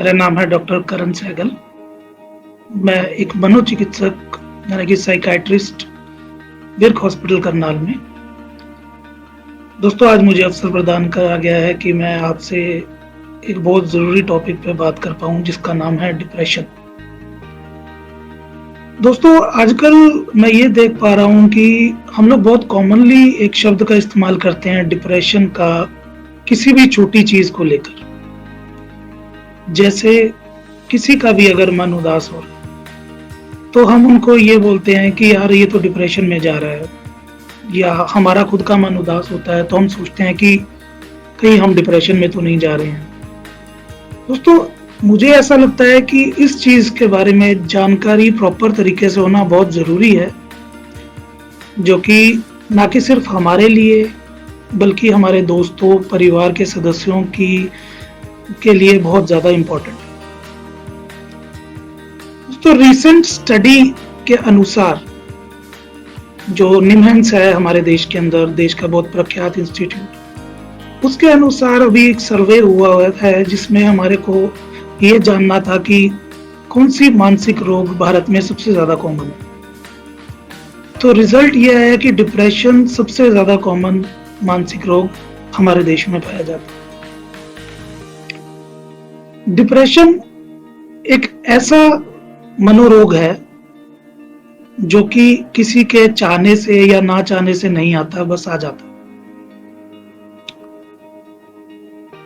मेरा नाम है डॉक्टर करण सहगल। मैं एक मनोचिकित्सक यानी कि साइकियाट्रिस्ट विर्क हॉस्पिटल करनाल में। दोस्तों, आज मुझे अवसर प्रदान करा गया है कि मैं आपसे एक बहुत ज़रूरी टॉपिक पे बात कर पाऊँ, जिसका नाम है डिप्रेशन। दोस्तों, आजकल मैं ये देख पा रहा हूँ कि हम लोग बहुत कॉमनली एक शब्द का इस्तेमाल करते हैं डिप्रेशन का, किसी भी छोटी चीज़ को लेकर। जैसे किसी का भी अगर मन उदास हो तो हम उनको ये बोलते हैं कि यार ये तो डिप्रेशन में जा रहा है, या हमारा खुद का मन उदास होता है तो हम सोचते हैं कि कहीं हम डिप्रेशन में तो नहीं जा रहे हैं। दोस्तों, मुझे ऐसा लगता है कि इस चीज़ के बारे में जानकारी प्रॉपर तरीके से होना बहुत ज़रूरी है, जो कि ना कि सिर्फ हमारे लिए बल्कि हमारे दोस्तों, परिवार के सदस्यों के लिए बहुत ज़्यादा इम्पोर्टेंट है। तो रीसेंट स्टडी के अनुसार, जो निमहंस है हमारे देश के अंदर, देश का बहुत प्रख्यात इंस्टीट्यूट, उसके अनुसार अभी एक सर्वे हुआ है जिसमें हमारे को ये जानना था कि कौन सी मानसिक रोग भारत में सबसे ज्यादा कॉमन है। तो रिजल्ट ये है कि डिप्रेशन सबसे ज्यादा कॉमन मानसिक रोग हमारे देश में पाया जाता है। डिप्रेशन एक ऐसा मनोरोग है जो कि किसी के चाहने से या ना चाहने से नहीं आता, बस आ जाता।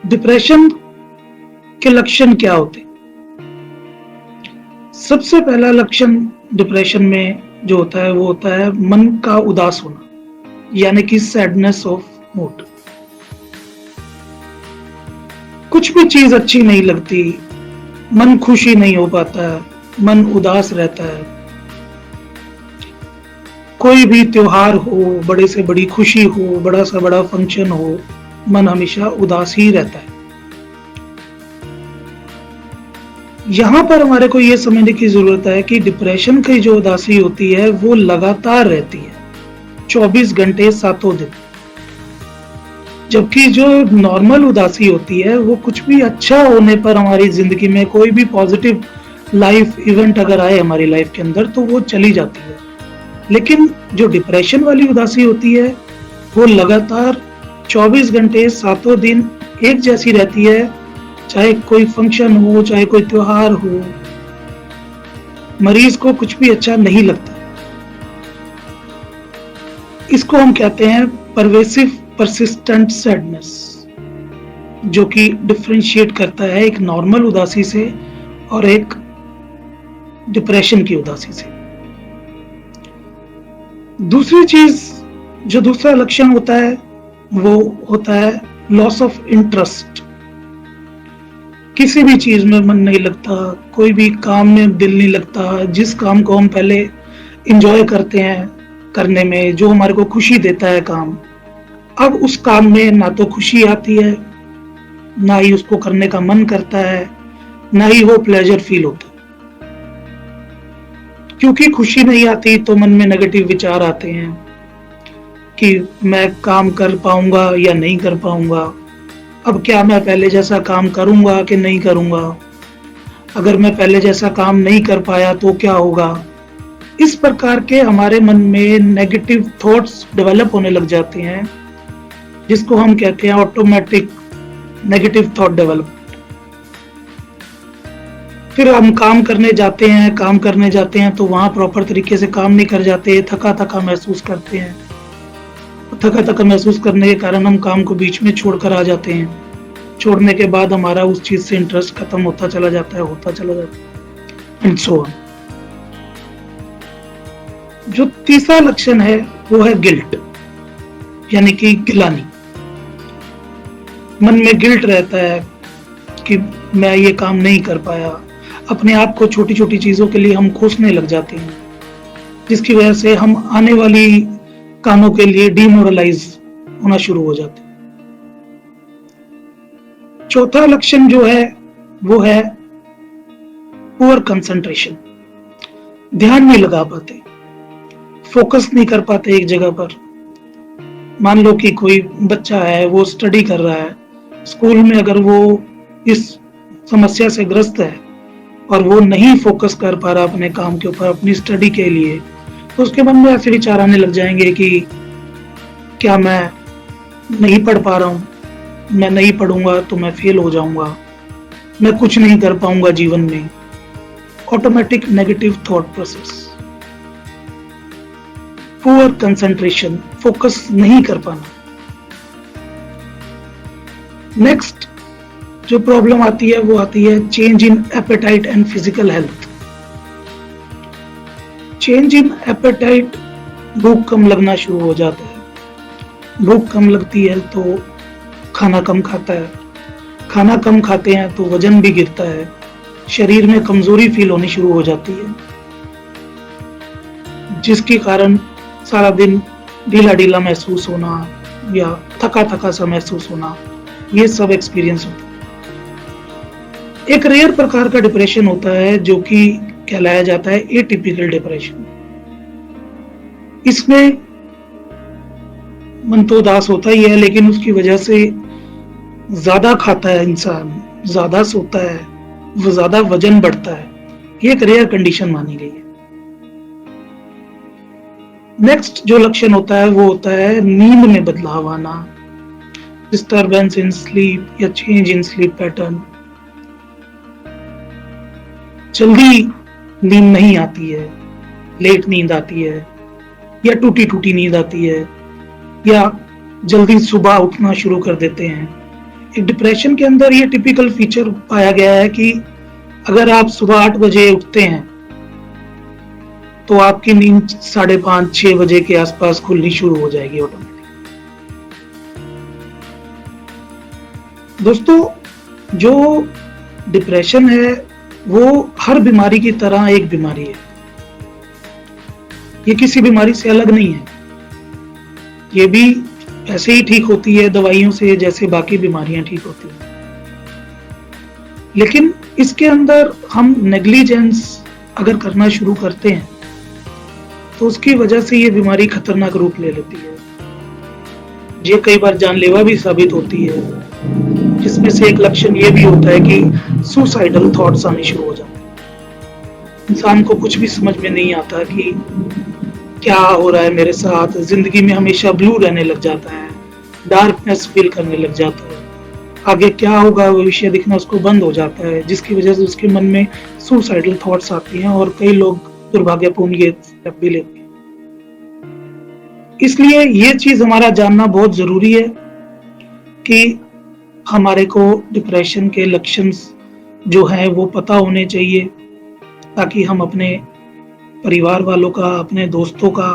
डिप्रेशन के लक्षण क्या होते? सबसे पहला लक्षण डिप्रेशन में जो होता है वो होता है मन का उदास होना, यानी कि सैडनेस ऑफ मूड। कुछ भी चीज अच्छी नहीं लगती, मन खुशी नहीं हो पाता है, मन उदास रहता है। कोई भी त्योहार हो, बड़े से बड़ी खुशी हो, बड़ा से बड़ा फंक्शन हो, मन हमेशा उदास ही रहता है। यहां पर हमारे को यह समझने की जरूरत है कि डिप्रेशन की जो उदासी होती है वो लगातार रहती है, 24 घंटे 7 दिन। जबकि जो नॉर्मल उदासी होती है वो कुछ भी अच्छा होने पर, हमारी जिंदगी में कोई भी पॉजिटिव लाइफ इवेंट अगर आए हमारी लाइफ के अंदर, तो वो चली जाती है। लेकिन जो डिप्रेशन वाली उदासी होती है वो लगातार 24 घंटे 7 दिन एक जैसी रहती है, चाहे कोई फंक्शन हो, चाहे कोई त्योहार हो, मरीज को कुछ भी अच्छा नहीं लगता। इसको हम कहते हैं परवेसिव परसिस्टेंट सैडनेस, जो कि डिफरेंशिएट करता है एक नॉर्मल उदासी से और एक डिप्रेशन की उदासी से। दूसरी चीज, जो दूसरा लक्षण होता है वो होता है लॉस ऑफ इंटरेस्ट। किसी भी चीज में मन नहीं लगता, कोई भी काम में दिल नहीं लगता। जिस काम को हम पहले एंजॉय करते हैं करने में, जो हमारे को खुशी देता है काम, अब उस काम में ना तो खुशी आती है, ना ही उसको करने का मन करता है, ना ही वो प्लेजर फील होता है। क्योंकि खुशी नहीं आती तो मन में नेगेटिव विचार आते हैं कि मैं काम कर पाऊंगा या नहीं कर पाऊंगा, अब क्या मैं पहले जैसा काम करूंगा कि नहीं करूंगा, अगर मैं पहले जैसा काम नहीं कर पाया तो क्या होगा। इस प्रकार के हमारे मन में नेगेटिव थॉट्स डेवलप होने लग जाते हैं, जिसको हम कहते हैं ऑटोमेटिक नेगेटिव थॉट डेवलप। फिर हम काम करने जाते हैं तो वहां प्रॉपर तरीके से काम नहीं कर जाते, थका थका महसूस करते हैं। थका थका महसूस करने के कारण हम काम को बीच में छोड़कर आ जाते हैं। छोड़ने के बाद हमारा उस चीज से इंटरेस्ट खत्म होता चला जाता है एंड सो ऑन। जो तीसरा लक्षण है वो है गिल्ट, यानी कि गिलानी। मन में गिल्ट रहता है कि मैं ये काम नहीं कर पाया। अपने आप को छोटी छोटी चीजों के लिए हम कोसने लग जाते हैं, जिसकी वजह से हम आने वाली कामों के लिए डिमोरलाइज होना शुरू हो जाते हैं। चौथा लक्षण जो है वो है पुअर कंसंट्रेशन। ध्यान नहीं लगा पाते, फोकस नहीं कर पाते एक जगह पर। मान लो कि कोई बच्चा है, वो स्टडी कर रहा है, स्कूल में अगर वो इस समस्या से ग्रस्त है और वो नहीं फोकस कर पा रहा अपने काम के ऊपर, अपनी स्टडी के लिए, तो उसके मन में ऐसे विचार आने लग जाएंगे कि क्या मैं नहीं पढ़ पा रहा हूँ, मैं नहीं पढ़ूंगा तो मैं फेल हो जाऊंगा, मैं कुछ नहीं कर पाऊंगा जीवन में। Automatic negative thought process, poor concentration, focus नहीं कर पाना। नेक्स्ट जो प्रॉब्लम आती है वो आती है change in appetite and physical health. Change in appetite, भूख कम लगना शुरू हो जाता है। भूख कम लगती है तो खाना कम खाता है, खाना कम खाते हैं तो वजन भी गिरता है, शरीर में कमजोरी फील होनी शुरू हो जाती है, जिसके कारण सारा दिन ढीला ढीला महसूस होना या थका थका सा महसूस होना, ये सब एक्सपीरियंस होता है। एक रेयर प्रकार का डिप्रेशन होता है जो कि कहलाया जाता है एटिपिकल डिप्रेशन। इसमें मन तो उदास होता ही है, लेकिन उसकी वजह से ज्यादा खाता है इंसान, ज्यादा सोता है, वो ज्यादा वजन बढ़ता है। ये एक रेयर कंडीशन मानी गई है। नेक्स्ट जो लक्षण होता है वो होता है नींद में बदलाव आना, डिस्टर्बेंस इन स्लीप या चेंज इन स्लीप पैटर्न। जल्दी नींद नहीं आती है, लेट नींद आती है, या टूटी टूटी नींद आती है, या जल्दी सुबह उठना शुरू कर देते हैं। एक डिप्रेशन के अंदर ये टिपिकल फीचर पाया गया है कि अगर आप सुबह 8 बजे उठते हैं तो आपकी नींद 5:30-6 बजे के आसपास खुलनी शुरू हो जाएगी ऑटोमेटिक। दोस्तों, जो डिप्रेशन है वो हर बीमारी की तरह एक बीमारी है। ये किसी बीमारी से अलग नहीं है, ये भी ऐसे ही ठीक होती है दवाइयों से जैसे बाकी बीमारियां ठीक होती हैं। लेकिन इसके अंदर हम नेग्लिजेंस अगर करना शुरू करते हैं तो उसकी वजह से ये बीमारी खतरनाक रूप ले लेती है। ये कई बार जानलेवा भी साबित होती है, जिसमें से एक लक्षण ये भी होता है कि सुसाइडल थॉट्स आने शुरू हो जाते हैं। इंसान को कुछ भी समझ में नहीं आता कि क्या हो रहा है मेरे साथ, जिंदगी में हमेशा ब्लू रहने लग जाता है, डार्कनेस फील करने लग जाता है, आगे क्या होगा भविष्य दिखना उसको बंद हो जाता है, जिसकी वजह से उसके मन में सुसाइडल थॉट्स आती हैं और कई लोग दुर्भाग्यपूर्ण ये स्टेप भी लेते हैं। इसलिए ये चीज हमारा जानना बहुत जरूरी है कि हमारे को डिप्रेशन के लक्षण जो हैं वो पता होने चाहिए, ताकि हम अपने परिवार वालों का, अपने दोस्तों का,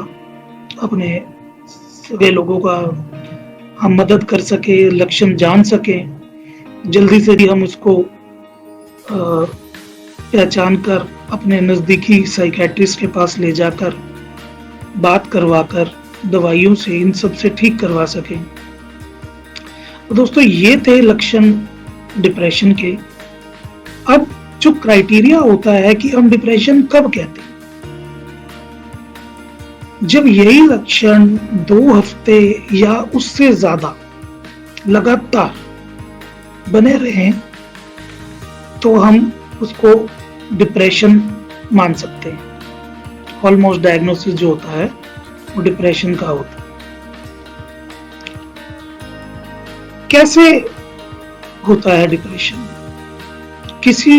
अपने सगे लोगों का हम मदद कर सके, लक्षण जान सकें, जल्दी से भी हम उसको पहचान कर अपने नजदीकी साइकेट्रिस्ट के पास ले जाकर बात करवाकर दवाइयों से इन सब से ठीक करवा सकें। तो दोस्तों, ये थे लक्षण डिप्रेशन के। अब जो क्राइटेरिया होता है कि हम डिप्रेशन कब कहते हैं, जब यही लक्षण 2 हफ्ते या उससे ज्यादा लगातार बने रहें तो हम उसको डिप्रेशन मान सकते हैं। ऑलमोस्ट डायग्नोसिस जो होता है वो डिप्रेशन का होता है। कैसे होता है डिप्रेशन?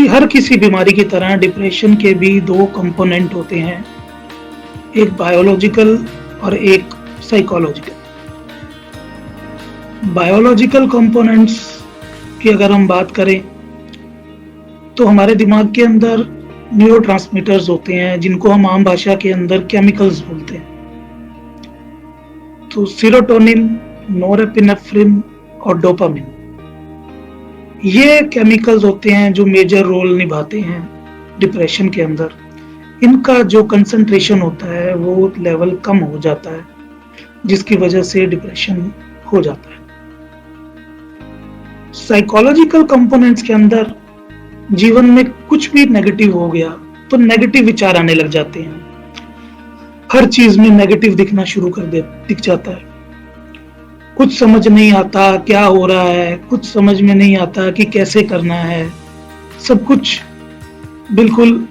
हर किसी बीमारी की तरह डिप्रेशन के भी 2 कंपोनेंट होते हैं, एक बायोलॉजिकल और एक साइकोलॉजिकल। बायोलॉजिकल कंपोनेंट्स की अगर हम बात करें तो हमारे दिमाग के अंदर न्यूरोट्रांसमीटर्स होते हैं, जिनको हम आम भाषा के अंदर केमिकल्स बोलते हैं। तो सेरोटोनिन, नोरेपिनेफ्रिन और डोपामिन, ये केमिकल्स होते हैं जो मेजर रोल निभाते हैं डिप्रेशन के अंदर। इनका जो कंसंट्रेशन होता है वो लेवल कम हो जाता है, जिसकी वजह से डिप्रेशन हो जाता है। साइकोलॉजिकल कंपोनेंट्स के अंदर जीवन में कुछ भी नेगेटिव हो गया तो नेगेटिव विचार आने लग जाते हैं, हर चीज में नेगेटिव दिखना शुरू दिख जाता है। कुछ समझ नहीं आता क्या हो रहा है, कुछ समझ में नहीं आता कि कैसे करना है, सब कुछ बिल्कुल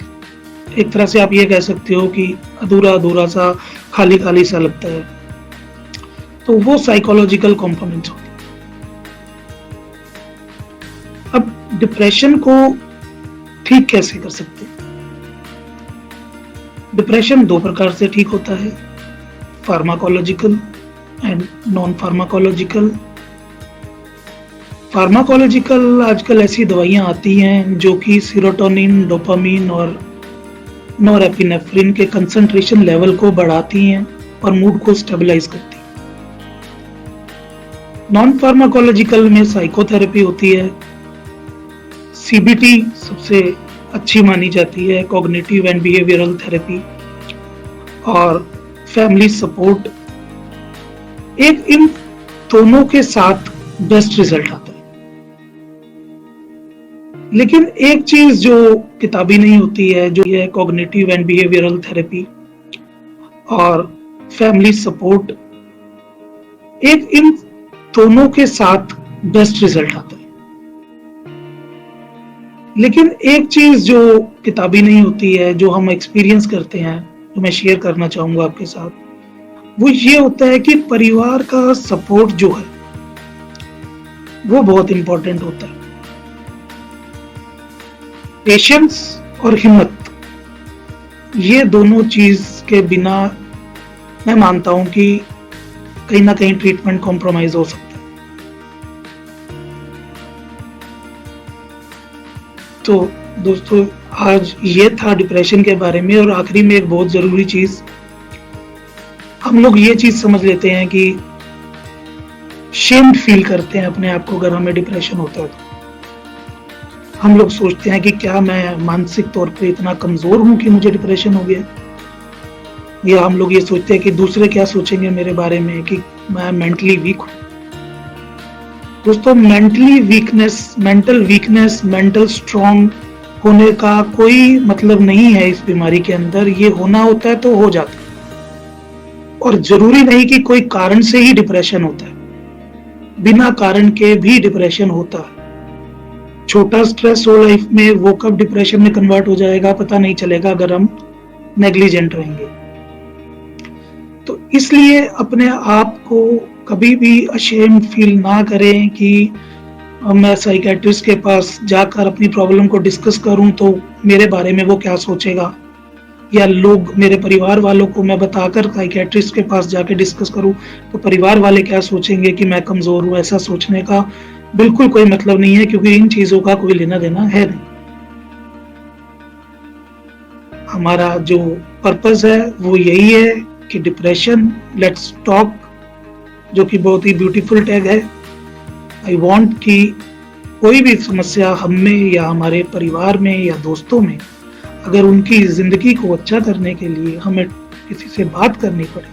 एक तरह से आप ये कह सकते हो कि अधूरा-अधूरा सा, खाली-खाली सा लगता है। तो वो साइकोलॉजिकल कंपोनेंट्स होते हैं। अब डिप्रेशन को ठीक कैसे कर सकते हैं? डिप्रेशन 2 प्रकार से ठीक होता है, pharmacological and non pharmacological. Pharmacological आजकल ऐसी दवाइयाँ आती हैं जो कि सेरोटोनिन, डोपामाइन और नॉरएपिनेफ्रिन के कंसंट्रेशन लेवल को बढ़ाती हैं और मूड को स्टेबलाइज करती हैं। नॉन फार्माकोलॉजिकल में साइकोथेरेपी होती है, सीबीटी सबसे अच्छी मानी जाती है, कॉग्निटिव एंड बिहेवियरल थेरेपी और फैमिली सपोर्ट। एक इन दोनों के साथ बेस्ट रिजल्ट आता है। लेकिन एक चीज जो किताबी नहीं होती है, जो है कॉग्निटिव एंड बिहेवियरल थेरेपी और फैमिली सपोर्ट, एक इन दोनों के साथ बेस्ट रिजल्ट आता है। लेकिन एक चीज जो किताबी नहीं होती है, जो हम एक्सपीरियंस करते हैं, जो मैं शेयर करना चाहूंगा आपके साथ, वो ये होता है कि परिवार का सपोर्ट जो है वो बहुत इंपॉर्टेंट होता है। पेशेंस और हिम्मत, ये दोनों चीज के बिना मैं मानता हूं कि कहीं ना कहीं ट्रीटमेंट कॉम्प्रोमाइज हो सकता है। तो दोस्तों, आज ये था डिप्रेशन के बारे में। और आखिरी में एक बहुत जरूरी चीज, हम लोग ये चीज समझ लेते हैं कि शेम्ड फील करते हैं अपने आप को अगर हमें डिप्रेशन होता है तो। हम लोग सोचते हैं कि क्या मैं मानसिक तौर पे इतना कमजोर हूं कि मुझे डिप्रेशन हो गया, या हम लोग ये सोचते हैं कि दूसरे क्या सोचेंगे मेरे बारे में कि मैं मेंटली वीक हूं। दोस्तों, मेंटल वीकनेस, मेंटल स्ट्रॉन्ग होने का कोई मतलब नहीं है इस बीमारी के अंदर। ये होना होता है तो हो जाता है, और जरूरी नहीं कि कोई कारण से ही डिप्रेशन होता है, बिना कारण के भी डिप्रेशन होता है। छोटा स्ट्रेस हो लाइफ में, वो कब डिप्रेशन में कन्वर्ट हो जाएगा पता नहीं चलेगा अगर हम नेग्लिजेंट रहेंगे। तो इसलिए अपने आप को कभी भी अशेम्ड फील ना करें कि मैं साइकियाट्रिस्ट के पास जाकर अपनी प्रॉब्लम को डिस्कस करूं तो मेरे बारे में वो क्या सोचेगा, या लोग मेरे परिवार वालों को मैं बताकर साइकियाट्रिस्ट के पास जाके डिस्कस करूं तो परिवार वाले क्या सोचेंगे कि मैं कमजोर हूं। ऐसा सोचने का बिल्कुल कोई मतलब नहीं है, क्योंकि इन चीजों का कोई लेना देना है नहीं। हमारा जो पर्पस है वो यही है कि डिप्रेशन, लेट्स टॉक, जो कि बहुत ही ब्यूटीफुल टैग है। आई वांट कि कोई भी समस्या हम में या हमारे परिवार में या दोस्तों में, अगर उनकी जिंदगी को अच्छा करने के लिए हमें किसी से बात करनी पड़े,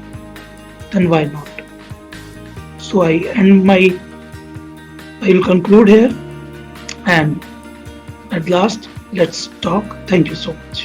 then why not? So I will conclude here, and at last, let's talk. Thank you so much.